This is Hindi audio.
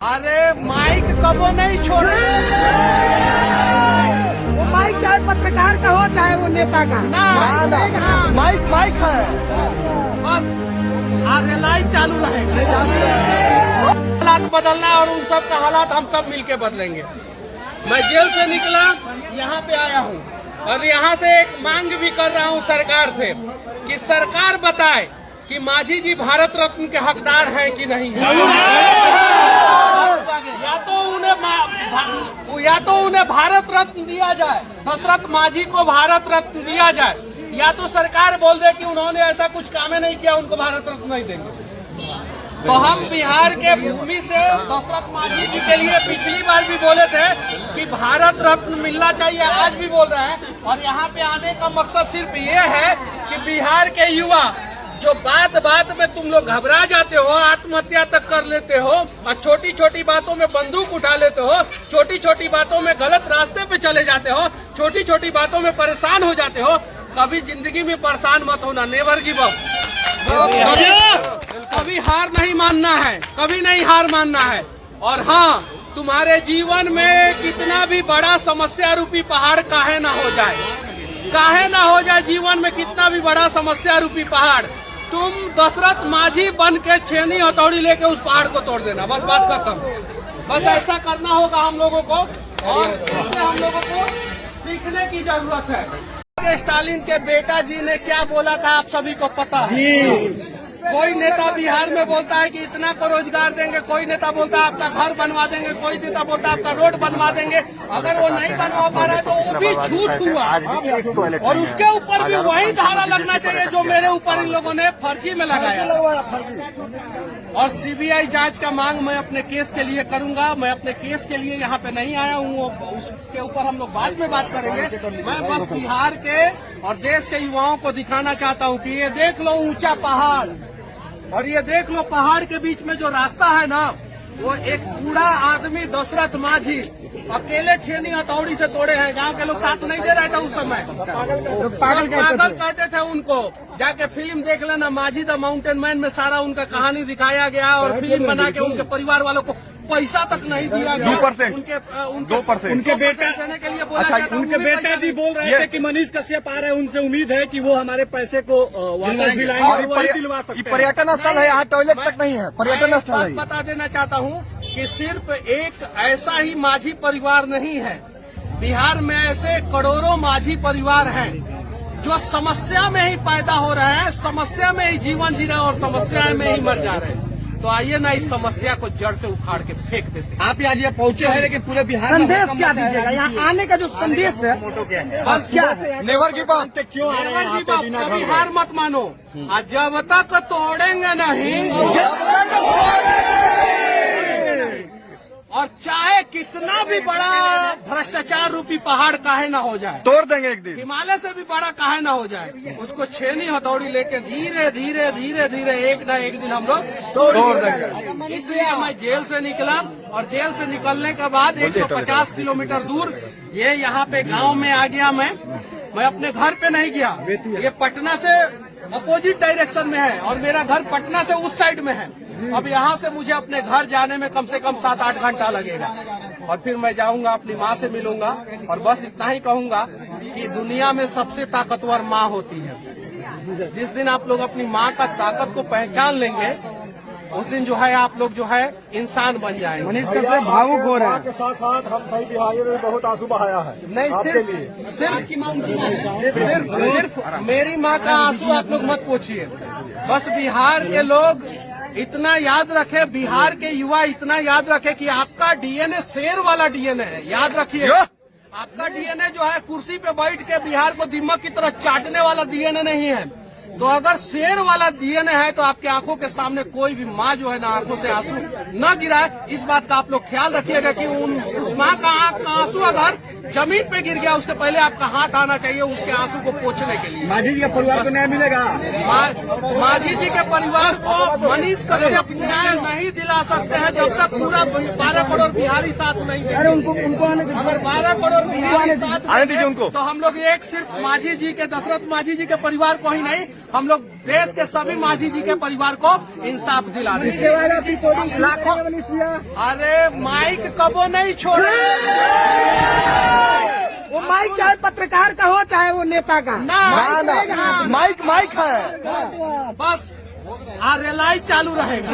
अरे माइक कबो नहीं छोड़े। वो माइक चाहे पत्रकार का हो चाहे वो नेता का माइक है। बस आरएलआई चालू रहेगा। हालात बदलना है और उन सब का हालात हम सब मिलके बदलेंगे। मैं जेल से निकला, यहाँ पे आया हूँ और यहाँ से एक मांग भी कर रहा हूँ सरकार से कि सरकार बताए कि माझी जी भारत रत्न के हकदार हैं कि नहीं है। या तो उन्हें भारत रत्न दिया जाए, दशरथ माझी को भारत रत्न दिया जाए, या तो सरकार बोल दे कि उन्होंने ऐसा कुछ काम नहीं किया, उनको भारत रत्न नहीं देंगे। तो हम बिहार के भूमि से दशरथ माझी जी के लिए पिछली बार भी बोले थे कि भारत रत्न मिलना चाहिए, आज भी बोल रहे हैं। और यहाँ पे आने का मकसद सिर्फ ये है कि बिहार के युवा जो बात बात में तुम लोग घबरा जाते हो, आत्महत्या तक कर लेते हो और छोटी छोटी बातों में बंदूक उठा लेते हो, छोटी छोटी बातों में गलत रास्ते पे चले जाते हो, छोटी छोटी बातों में परेशान हो जाते हो, कभी जिंदगी में परेशान मत होना। Never give up. कभी हार नहीं मानना है, कभी नहीं हार मानना है। और हाँ, तुम्हारे जीवन में कितना भी बड़ा समस्या रूपी पहाड़ काहे ना हो जाए, काहे ना हो जाए, जीवन में कितना भी बड़ा समस्या रूपी पहाड़, तुम दशरथ माझी बन के छेनी हथौड़ी लेके उस पहाड़ को तोड़ देना। बस बात खत्म। बस ऐसा करना होगा हम लोगों को और इसमें हम लोगों को सीखने की जरूरत है। स्टालिन के बेटा जी ने क्या बोला था आप सभी को पता है। कोई नेता बिहार में बोलता है कि इतना को रोजगार देंगे, कोई नेता बोलता है आपका घर बनवा देंगे, कोई नेता बोलता है आपका रोड बनवा देंगे। अगर वो नहीं बनवा पा रहा है तो वो भी झूठ हुआ और उसके ऊपर भी वही धारा लगना चाहिए जो मेरे ऊपर इन लोगों ने फर्जी में लगाया। और सीबीआई जांच का मांग मैं अपने केस के लिए करूंगा। मैं अपने केस के लिए यहाँ पे नहीं आया हूँ, उसके ऊपर हम लोग बाद में बात करेंगे। मैं बस बिहार के और देश के युवाओं को दिखाना चाहता हूँ कि ये देख लो ऊंचा पहाड़ और ये देख लो पहाड़ के बीच में जो रास्ता है ना, वो एक बूढ़ा आदमी दशरथ माझी अकेले छेनी हथौड़ी से तोड़े हैं। गांव के लोग साथ नहीं दे रहे थे उस समय, पागल कहते थे उनको। जाके फिल्म देख लेना, माझी द माउंटेन मैन में सारा उनका कहानी दिखाया गया और फिल्म बना के उनके परिवार वालों को पैसा तक नहीं दिया गया। 2% उनके बेटा देने के लिए बोला जाता। उनके बेटा जी बोल रहे थे कि मनीष कश्यप आ रहे हैं, उनसे उम्मीद है कि वो हमारे पैसे को वापस दिलाएंगे। पर्यटन स्थल है, यहाँ टॉयलेट तक नहीं है। पर्यटन स्थल है। बता देना चाहता हूँ कि सिर्फ एक ऐसा ही माझी परिवार नहीं है, बिहार में ऐसे करोड़ों माझी परिवार हैं जो समस्या में ही पैदा हो रहे हैं, समस्या में ही जीवन जी रहे हैं और समस्या में ही मर जा रहे हैं। तो आइए ना इस समस्या को जड़ से उखाड़ के फेंक देते हैं। आप आज ये पहुंचे हैं लेकिन पूरे बिहार में संदेश क्या दीजिएगा? यहाँ आने का जो संदेश है बस क्या नेवर गिव अप। क्यों आ रहे हैं यहाँ पे बिना कभी हार मत मानो। जब तक तोड़ेंगे नहीं और चाहे कितना भी बड़ा भ्रष्टाचार रूपी पहाड़ काहे ना हो जाए, तोड़ देंगे एक दिन। हिमालय से भी बड़ा काहे ना हो जाए, उसको छेनी हथौड़ी लेके धीरे धीरे धीरे धीरे एक न एक दिन हम लोग तोड़ देंगे। इसलिए मैं जेल से निकला और जेल से निकलने के बाद 150 किलोमीटर दूर ये यहाँ पे गांव में आ गया। मैं अपने घर पे नहीं गया, ये पटना से अपोजिट डायरेक्शन में है और मेरा घर पटना से उस साइड में है। अब यहाँ से मुझे अपने घर जाने में कम से कम 7-8 घंटा लगेगा और फिर मैं जाऊंगा, अपनी माँ से मिलूंगा और बस इतना ही कहूंगा कि दुनिया में सबसे ताकतवर माँ होती है। जिस दिन आप लोग अपनी माँ का ताकत को पहचान लेंगे उस दिन जो है आप लोग जो है इंसान बन जाएंगे। मनीष कश्यप भावुक हो रहा है। के साथ साथ हम सही बिहारियों ने बहुत आंसू बहाया है। नहीं, सिर्फ मेरी माँ का आंसू आप लोग मत पूछिए। बस बिहार के लोग इतना याद रखे, बिहार के युवा इतना याद रखे कि आपका डीएनए शेर वाला डीएनए है। याद रखिए, आपका डीएनए जो है कुर्सी पे बैठ के बिहार को दीमक की तरह चाटने वाला डीएनए नहीं है। तो अगर शेर वाला डीएनए है तो आपकी आंखों के सामने कोई भी माँ जो है ना आंखों से आंसू न गिराए। इस बात का आप लोग ख्याल रखिएगा कि उस माँ का आंख का आंसू अगर जमीन पे गिर गया उसके पहले आपका हाथ आना चाहिए उसके आंसू को पोंछने के लिए। माझी जी के परिवार को न्याय मिलेगा। माझी जी के परिवार को मनीष कश्यप न्याय नहीं दिला सकते हैं जब तक पूरा 12 करोड़ बिहारी साथ नहीं देंगे। उनको अगर 12 करोड़ बिहारी साथ आने दीजिए उनको। तो हम लोग एक सिर्फ माझी जी के, दशरथ माझी जी के परिवार को ही नहीं हम लोग देश के सभी माझी जी के परिवार को इंसाफ दिला देंगे। लाखों अरे माइक कबो नहीं छोड़े, वो माइक चाहे पत्रकार का हो चाहे वो नेता का, ना माइक है। बस रेलाई चालू रहेगा।